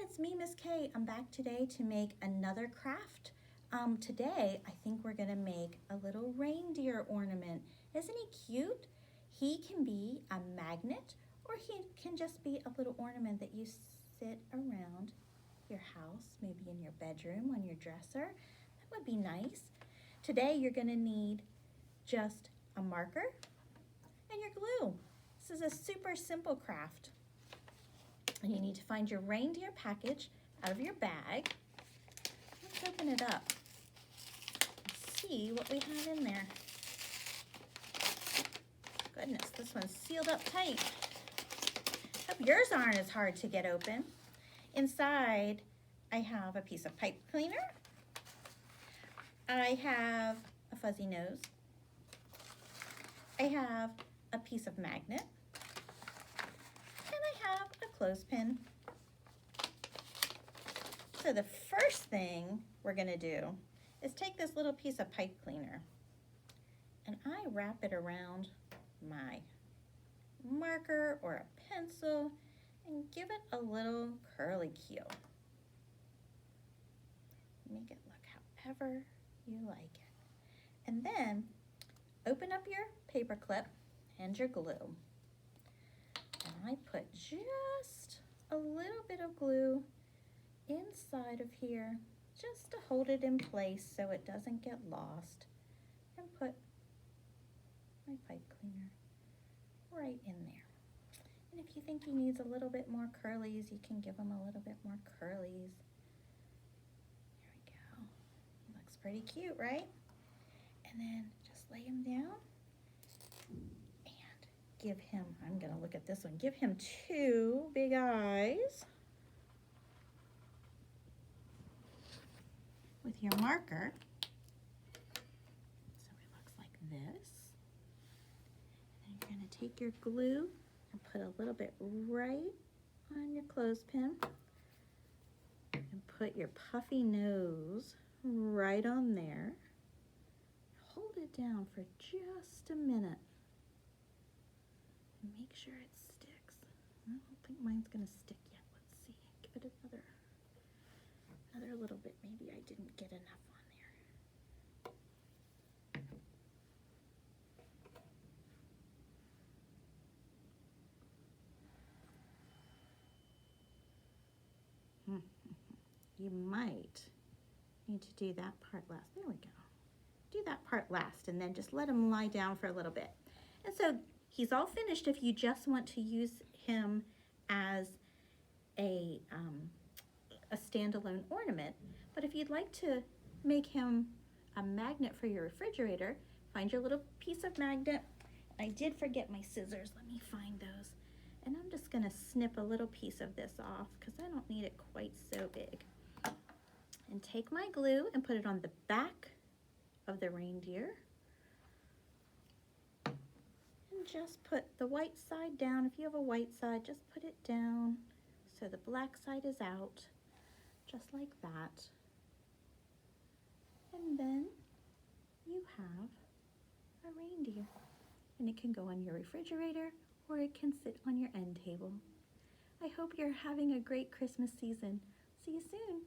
it's me, Miss K. I'm back today to make another craft. Today, I think we're gonna make a little reindeer ornament. Isn't he cute? He can be a magnet, or he can just be a little ornament that you sit around your house, maybe in your bedroom, on your dresser. That would be nice. Today, you're gonna need just a marker and your glue. This is a super simple craft. And you need to find your reindeer package out of your bag. Let's open it up and see what we have in there. Goodness, this one's sealed up tight. Hope yours aren't as hard to get open. Inside, I have a piece of pipe cleaner. I have a fuzzy nose. I have a piece of magnet. And I have a clothespin. So the first thing we're gonna do is take this little piece of pipe cleaner and I wrap it around my marker or a pencil and give it a little curly cue. Make it look however you like it. And then open up your paper clip and your glue. And I put just a little bit of glue inside of here just to hold it in place so it doesn't get lost, and put my pipe cleaner right in there. And if you think he needs a little bit more curlies, you can give him a little bit more curlies. There we go. He looks pretty cute, right? And then just lay him down and give him, I'm gonna look at this one, give him two big eyes with your marker. So it looks like this. And you're gonna take your glue and put a little bit right on your clothespin and put your puffy nose right on there. Hold it down for just a minute and make sure it sticks. I don't think mine's gonna stick yet. Let's see, give it another little bit. Maybe I didn't get enough on there. You might need to do that part last. There we go. Do that part last and then just let him lie down for a little bit. And so he's all finished if you just want to use him as a standalone ornament. But if you'd like to make him a magnet for your refrigerator, find your little piece of magnet. I did forget my scissors. Let me find those. And I'm just gonna snip a little piece of this off because I don't need it quite so big. And take my glue and put it on the back of the reindeer. And just put the white side down. If you have a white side, just put it down so the black side is out, just like that. And then you have a reindeer. And it can go on your refrigerator or it can sit on your end table. I hope you're having a great Christmas season. See you soon.